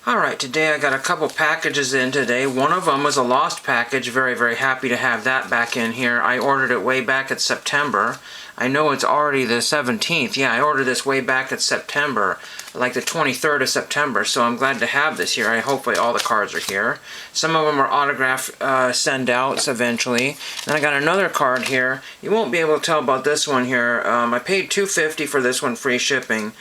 Alright, today I got a couple packages in today. One of them was a lost package. Very, very happy to have that back in here. I ordered it way back at September. I know it's already the 17th. Yeah, I ordered this way back at September, like the 23rd of September, so I'm glad to have this here. Hopefully all the cards are here. Some of them are autograph send-outs eventually. And I got another card here. You won't be able to tell about this one here. I paid $2.50 for this one, free shipping.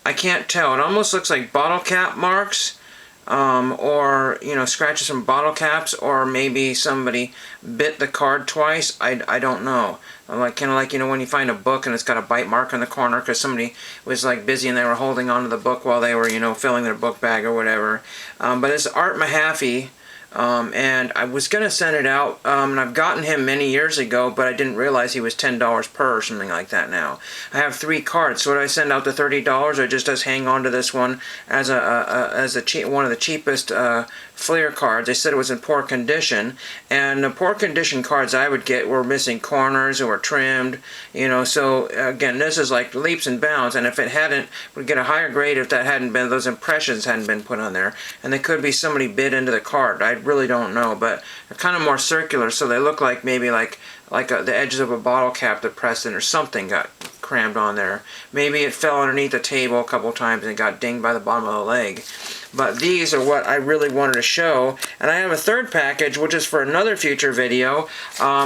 I can't tell. It almost looks like bottle cap marks. Or, you know, scratches from bottle caps, or maybe somebody bit the card twice. I don't know. Like, kind of like, you know, when you find a book and it's got a bite mark in the corner because somebody was like busy and they were holding onto the book while they were, you know, filling their book bag or whatever. But it's Art Mahaffey. And I was going to send it out, and I've gotten him many years ago, but I didn't realize he was $10 per or something like that now. I have 3 cards, so would I send out the $30 or just hang on to this one as one of the cheapest Fleer cards? They said it was in poor condition, and the poor condition cards I would get were missing corners or were trimmed, you know, so again, this is like leaps and bounds, and if it hadn't, would get a higher grade if that hadn't been, those impressions hadn't been put on there, and they could be somebody bit into the card. I really don't know, but they're kind of more circular, so they look like maybe like the edges of a bottle cap that pressed in or something got crammed on there. Maybe it fell underneath the table a couple times and got dinged by the bottom of the leg. But these are what I really wanted to show. And I have a third package, which is for another future video,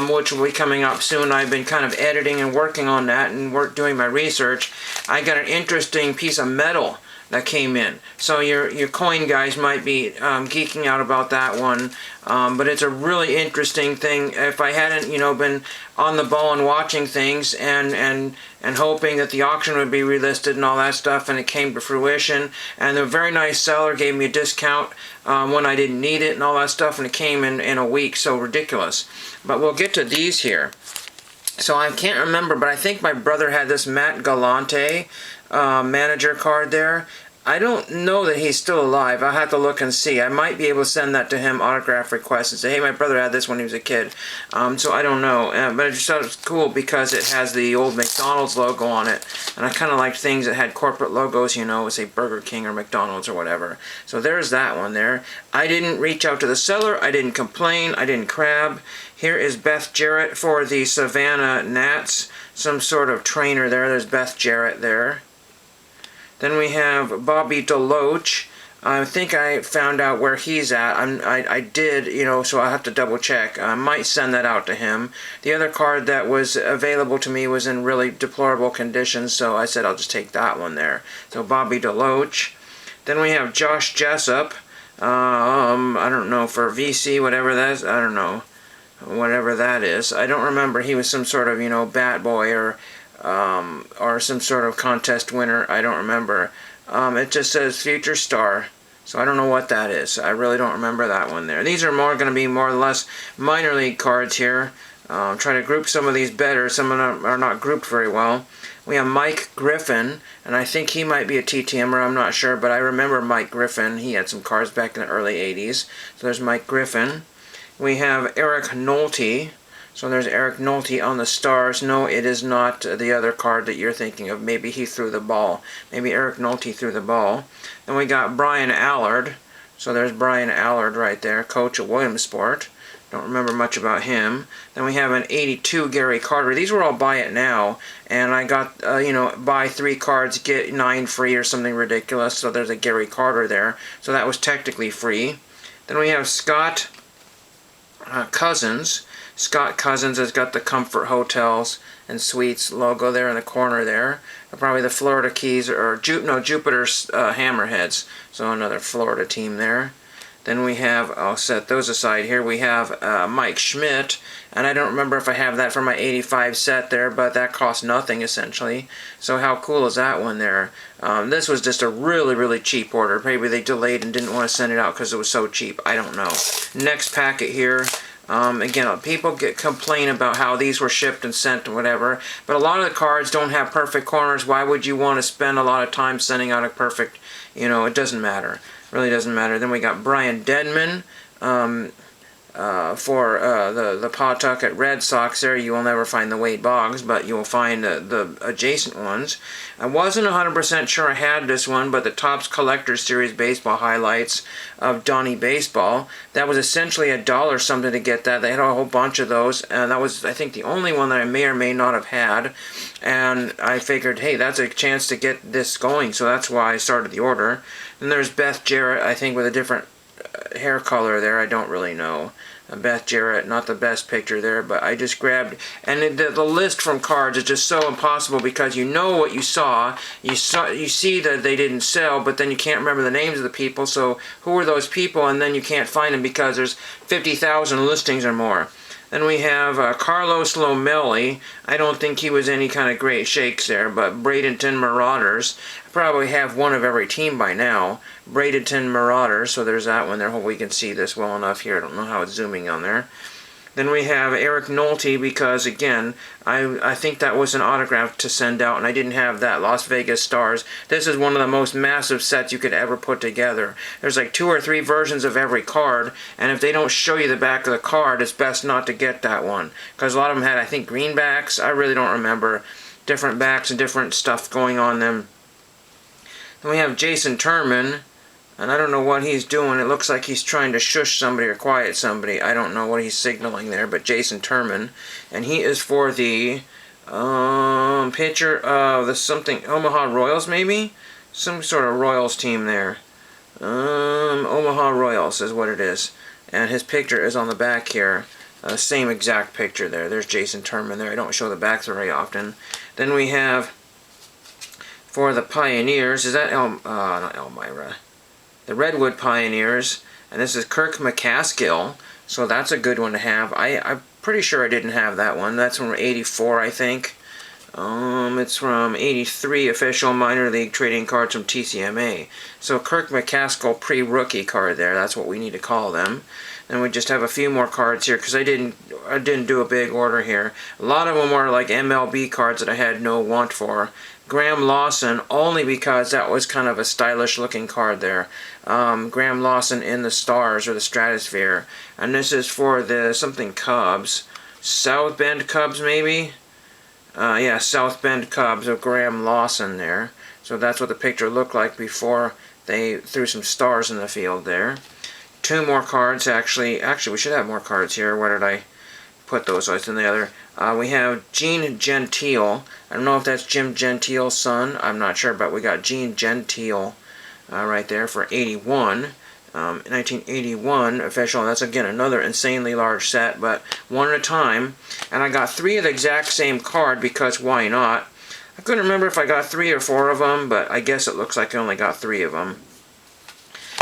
which will be coming up soon. I've been kind of editing and working on that and doing my research. I got an interesting piece of metal that came in. So your coin guys might be geeking out about that one. But it's a really interesting thing. If I hadn't, you know, been on the ball and watching things and hoping that the auction would be relisted and all that stuff, and it came to fruition, and the very nice seller gave me a discount when I didn't need it and all that stuff, and it came in a week, so ridiculous. But we'll get to these here. So I can't remember, but I think my brother had this Matt Galante manager card there. I don't know that he's still alive. I'll have to look and see. I might be able to send that to him, autograph request, and say, hey, my brother had this when he was a kid. So I don't know. But I just thought it was cool because it has the old McDonald's logo on it. And I kind of liked things that had corporate logos, you know, say Burger King or McDonald's or whatever. So there's that one there. I didn't reach out to the seller. I didn't complain. I didn't crab. Here is Beth Jarrett for the Savannah Gnats. Some sort of trainer there. There's Beth Jarrett there. Then we have Bobby DeLoach. I think I found out where he's at. I did, you know, so I'll have to double check. I might send that out to him. The other card that was available to me was in really deplorable condition, so I said I'll just take that one there. So Bobby DeLoach. Then we have Josh Jessup. I don't know, for VC, whatever that is. I don't know. Whatever that is. I don't remember. He was some sort of, you know, bat boy or some sort of contest winner. I don't remember. It just says future star, so I don't know what that is. I really don't remember that one there. These are going to be more or less minor league cards here. Try to group some of these better. Some of them are not grouped very well. We have Mike Griffin, and I think he might be a TTMer. I'm not sure, but I remember Mike Griffin. He had some cards back in the early 80s. So there's Mike Griffin. We have Eric Nolte. So there's Eric Nolte on the Stars. No, it is not the other card that you're thinking of. Maybe he threw the ball. Maybe Eric Nolte threw the ball. Then we got Brian Allard. So there's Brian Allard right there, coach at Williamsport. Don't remember much about him. Then we have an 82 Gary Carter. These were all buy it now. And I got, you know, buy 3 cards, get 9 free or something ridiculous. So there's a Gary Carter there. So that was technically free. Then we have Scott Cousins. Scott Cousins has got the Comfort Hotels and Suites logo there in the corner there. Probably the Florida Keys or Jupiter's Hammerheads. So another Florida team there. Then we have, I'll set those aside here, we have Mike Schmidt. And I don't remember if I have that for my 85 set there, but that cost nothing essentially. So how cool is that one there? This was just a really, really cheap order. Maybe they delayed and didn't want to send it out because it was so cheap. I don't know. Next packet here. Again, people complain about how these were shipped and sent and whatever, but a lot of the cards don't have perfect corners. Why would you want to spend a lot of time sending out a perfect, you know, it doesn't matter. It really doesn't matter. Then we got Brian Denman. the Pawtucket Red Sox there. You will never find the Wade Boggs, but you will find the adjacent ones. I wasn't 100% sure I had this one, but the Topps Collector Series baseball highlights of Donnie Baseball. That was essentially $1 something to get that. They had a whole bunch of those, and that was, I think, the only one that I may or may not have had. And I figured, hey, that's a chance to get this going, so that's why I started the order. And there's Beth Jarrett, I think, with a different hair color there. I don't really know. Beth Jarrett, not the best picture there, but I just grabbed, and the list from cards is just so impossible because you know what you saw. You see that they didn't sell, but then you can't remember the names of the people. So who are those people? And then you can't find them because there's 50,000 listings or more. Then we have Carlos Lomelli. I don't think he was any kind of great shakes there, but Bradenton Marauders. I probably have one of every team by now. Bradenton Marauders, so there's that one there. Hope we can see this well enough here. I don't know how it's zooming on there. Then we have Eric Nolte because, again, I think that was an autograph to send out, and I didn't have that. Las Vegas Stars. This is one of the most massive sets you could ever put together. There's like 2 or 3 versions of every card, and if they don't show you the back of the card, it's best not to get that one. Because a lot of them had, I think, greenbacks. I really don't remember. Different backs and different stuff going on them. Then we have Jason Turman. And I don't know what he's doing. It looks like he's trying to shush somebody or quiet somebody. I don't know what he's signaling there, but Jason Turman. And he is for the pitcher of the something, Omaha Royals maybe? Some sort of Royals team there. Omaha Royals is what it is. And his picture is on the back here. Same exact picture there. There's Jason Turman there. I don't show the backs very often. Then we have for the Pioneers. Is that not Elmira? The Redwood Pioneers, and this is Kirk McCaskill, so that's a good one to have. I'm pretty sure I didn't have that one. That's from 84, I think. It's from 83 official minor league trading cards from TCMA. So Kirk McCaskill pre-rookie card there. That's what we need to call them. And we just have a few more cards here because I didn't do a big order here. A lot of them were like MLB cards that I had no want for. Graham Lawson, only because that was kind of a stylish looking card there. Graham Lawson in the Stars or the Stratosphere. And this is for the something Cubs. South Bend Cubs maybe? Yeah, South Bend Cubs of Graham Lawson there. So that's what the picture looked like before they threw some stars in the field there. 2 more cards actually. Actually, we should have more cards here. Where did I put those? Oh, it's in the other. We have Gene Gentile. I don't know if that's Jim Gentile's son. I'm not sure, but we got Gene Gentile right there for 81. 1981 official. And that's, again, another insanely large set, but one at a time. And I got 3 of the exact same card because why not? I couldn't remember if I got 3 or 4 of them, but I guess it looks like I only got 3 of them.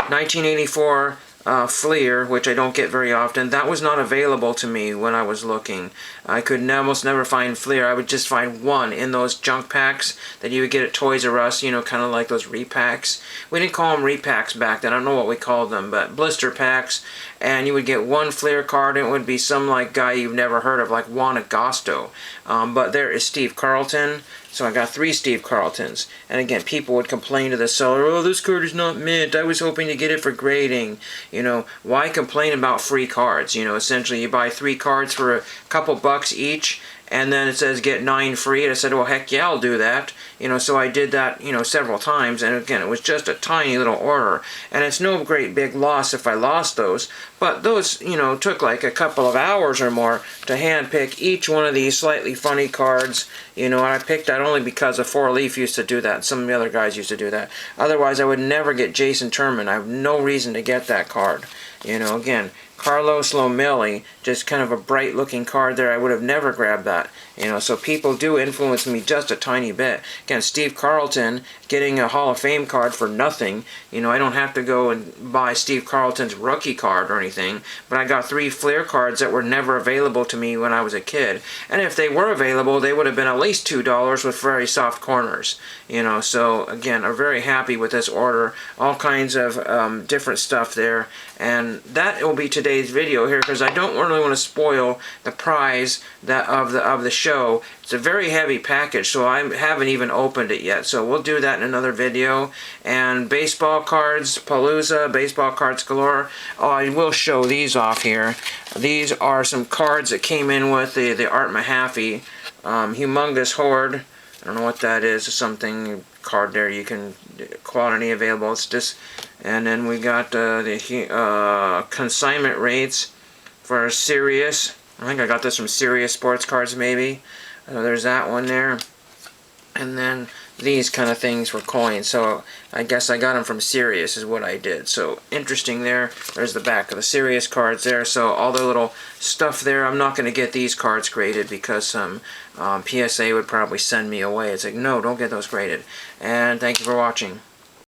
1984 Fleer, which I don't get very often. That was not available to me when I was looking. I could almost never find Fleer. I would just find one in those junk packs that you would get at Toys R Us, you know, kind of like those repacks. We didn't call them repacks back then. I don't know what we called them, but blister packs. And you would get one Fleer card, and it would be some like guy you've never heard of, like Juan Agosto. But there is Steve Carlton. So I got 3 Steve Carltons. And again, people would complain to the seller, oh, this card is not mint. I was hoping to get it for grading. You know, why complain about free cards? You know, essentially you buy 3 cards for a couple bucks each, and then it says get 9 free. And I said, well, heck yeah, I'll do that. You know, so I did that, you know, several times. And again, it was just a tiny little order. And it's no great big loss if I lost those. But those, you know, took like a couple of hours or more to hand pick each one of these slightly funny cards. You know, and I picked that only because a 4-leaf used to do that. Some of the other guys used to do that. Otherwise, I would never get Jason Turman. I have no reason to get that card. You know, again, Carlos Lomelli, just kind of a bright looking card there. I would have never grabbed that. You know, so people do influence me just a tiny bit. Again, Steve Carlton getting a Hall of Fame card for nothing. You know, I don't have to go and buy Steve Carlton's rookie card or anything, but I got 3 Fleer cards that were never available to me when I was a kid. And if they were available, they would have been at least $2 with very soft corners. You know, so again, I'm very happy with this order. All kinds of different stuff there. And that will be today's today's video here because I don't really want to spoil the prize of the show. It's a very heavy package, so I haven't even opened it yet. So we'll do that in another video. And baseball cards, Palooza, baseball cards galore. Oh, I will show these off here. These are some cards that came in with the Art Mahaffey Humongous Horde. I don't know what that is. Something card there. You can quantity available. It's just, and then we got the consignment rates for Sirius. I think I got this from Sirius Sports Cards maybe. There's that one there. And then these kind of things were coins. So I guess I got them from Sirius is what I did. So interesting there. There's the back of the Sirius cards there. So all the little stuff there. I'm not going to get these cards graded because some PSA would probably send me away. It's like, no, don't get those graded. And thank you for watching.